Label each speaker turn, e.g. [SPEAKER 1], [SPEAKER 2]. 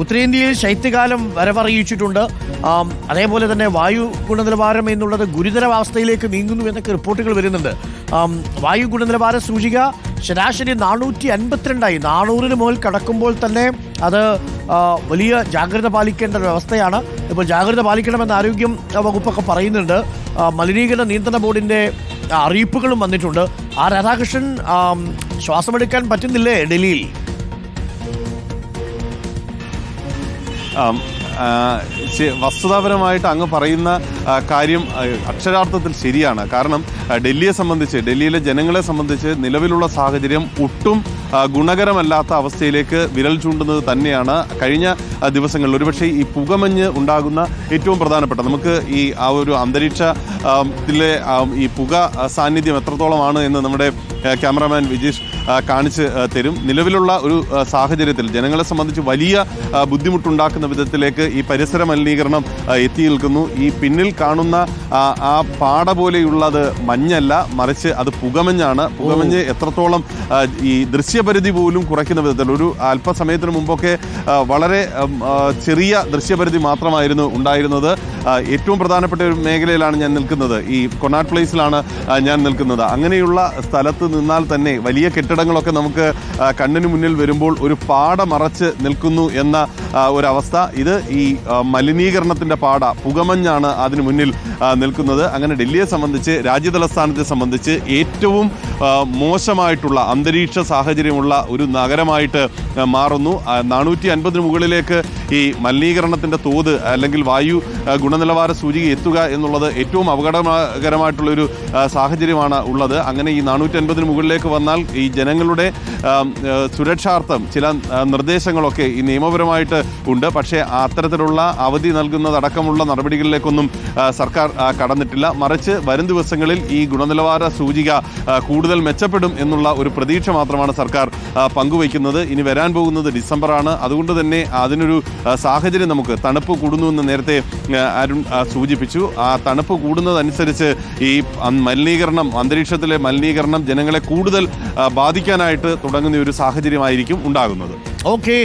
[SPEAKER 1] ഉത്തരേന്ത്യയിൽ ശൈത്യകാലം വരവറിയിച്ചിട്ടുണ്ട്. അതേപോലെ തന്നെ വായു ഗുണനിലവാരം എന്നുള്ളത് ഗുരുതരാവസ്ഥയിലേക്ക് നീങ്ങുന്നു എന്നൊക്കെ റിപ്പോർട്ടുകൾ വരുന്നുണ്ട്. വായു ഗുണനിലവാര സൂചിക ശരാശരി 452 400-ന് മുകളിൽ കടക്കുമ്പോൾ തന്നെ അത് വലിയ ജാഗ്രത പാലിക്കേണ്ട ഒരു അവസ്ഥയാണ്. ഇപ്പോൾ ജാഗ്രത പാലിക്കണമെന്ന് ആരോഗ്യം വകുപ്പൊക്കെ പറയുന്നുണ്ട്. മലിനീകരണ നിയന്ത്രണ ബോർഡിൻ്റെ അറിയിപ്പുകളും വന്നിട്ടുണ്ട്. രാധാകൃഷ്ണൻ, ശ്വാസമെടുക്കാൻ പറ്റുന്നില്ലേ ഡൽഹിയിൽ?
[SPEAKER 2] വസ്തുതാപരമായിട്ട് അങ്ങ് പറയുന്ന കാര്യം അക്ഷരാർത്ഥത്തിൽ ശരിയാണ്. കാരണം ഡൽഹിയിലെ ജനങ്ങളെ സംബന്ധിച്ച് നിലവിലുള്ള സാഹചര്യം ഒട്ടും ഗുണകരമല്ലാത്ത അവസ്ഥയിലേക്ക് വിരൽ ചൂണ്ടുന്നത് തന്നെയാണ് കഴിഞ്ഞ ദിവസങ്ങളിൽ. ഒരുപക്ഷെ ഈ പുകമഞ്ഞ് ഉണ്ടാകുന്ന ഏറ്റവും പ്രധാനപ്പെട്ട നമുക്ക് ഈ ഒരു അന്തരീക്ഷത്തിലെ ഈ പുക സാന്നിധ്യം എത്രത്തോളമാണ് എന്ന് നമ്മുടെ ക്യാമറാമാൻ വിജീഷ് കാണിച്ച് തരും. നിലവിലുള്ള ഒരു സാഹചര്യത്തിൽ ജനങ്ങളെ സംബന്ധിച്ച് വലിയ ബുദ്ധിമുട്ടുണ്ടാക്കുന്ന വിധത്തിലേക്ക് ഈ പരിസര മലിനീകരണം എത്തി നിൽക്കുന്നു. ഈ പിന്നിൽ കാണുന്ന ആ പാട പോലെയുള്ളത് മഞ്ഞല്ല, മറിച്ച് അത് പുകമഞ്ഞാണ്. പുകമഞ്ഞ് എത്രത്തോളം ഈ ദൃശ്യപരിധി പോലും കുറയ്ക്കുന്ന വിധത്തിൽ ഒരു അല്പസമയത്തിന് മുമ്പൊക്കെ വളരെ ചെറിയ ദൃശ്യപരിധി മാത്രമായിരുന്നു ഉണ്ടായിരുന്നത്. ഏറ്റവും പ്രധാനപ്പെട്ട ഒരു മേഖലയിലാണ് ഞാൻ നിൽക്കുന്നത്. ഈ കൊണാട്ട് പ്ലേസിലാണ് ഞാൻ നിൽക്കുന്നത്. അങ്ങനെയുള്ള സ്ഥലത്ത് നിന്നാൽ തന്നെ വലിയ കെട്ടിടങ്ങളൊക്കെ നമുക്ക് കണ്ണിന് മുന്നിൽ വരുമ്പോൾ ഒരു പാട മറച്ച് നിൽക്കുന്നു എന്ന ഒരവസ്ഥ. ഇത് ഈ മലിനീകരണത്തിൻ്റെ പാട, പുകമഞ്ഞാണ് അതിന് മുന്നിൽ നിൽക്കുന്നത്. അങ്ങനെ ഡൽഹിയെ സംബന്ധിച്ച്, രാജ്യതലസ്ഥാനത്തെ സംബന്ധിച്ച് ഏറ്റവും മോശമായിട്ടുള്ള അന്തരീക്ഷ സാഹചര്യമുള്ള ഒരു നഗരമായിട്ട് മാറുന്നു. 450-ന് മുകളിലേക്ക് ഈ മലിനീകരണത്തിൻ്റെ തോത് അല്ലെങ്കിൽ വായു ഗുണനിലവാര സൂചിക എത്തുക എന്നുള്ളത് ഏറ്റവും അപകടകരമായിട്ടുള്ളൊരു സാഹചര്യമാണ് ഉള്ളത്. അങ്ങനെ ഈ 450-ന് മുകളിലേക്ക് വന്നാൽ ഈ ജനങ്ങളുടെ സുരക്ഷാർത്ഥം ചില നിർദ്ദേശങ്ങളൊക്കെ ഈ നിയമപരമായിട്ട് ഉണ്ട്. പക്ഷേ അത്തരത്തിലുള്ള അവധി നൽകുന്നതടക്കമുള്ള നടപടികളിലേക്കൊന്നും സർക്കാർ കടന്നിട്ടില്ല. മറിച്ച് വരും ദിവസങ്ങളിൽ ഈ ഗുണനിലവാര സൂചിക കൂടുതൽ മെച്ചപ്പെടും എന്നുള്ള ഒരു പ്രതീക്ഷ മാത്രമാണ് സർക്കാർ പങ്കുവയ്ക്കുന്നത്. ഇനി വരാൻ പോകുന്നത് ഡിസംബറാണ്. അതുകൊണ്ട് തന്നെ അതിനൊരു സാഹചര്യം നമുക്ക് തണുപ്പ് കൂടുന്നുവെന്ന് നേരത്തെ അരുൺ സൂചിപ്പിച്ചു. ആ തണുപ്പ് കൂടുന്നതനുസരിച്ച് ഈ മലിനീകരണം, അന്തരീക്ഷത്തിലെ മലിനീകരണം ജനങ്ങളെ കൂടുതൽ ബാധിക്കാനായിട്ട് തുടങ്ങുന്ന ഒരു സാഹചര്യമായിരിക്കും ഉണ്ടാകുന്നത്.
[SPEAKER 1] ഓക്കെ.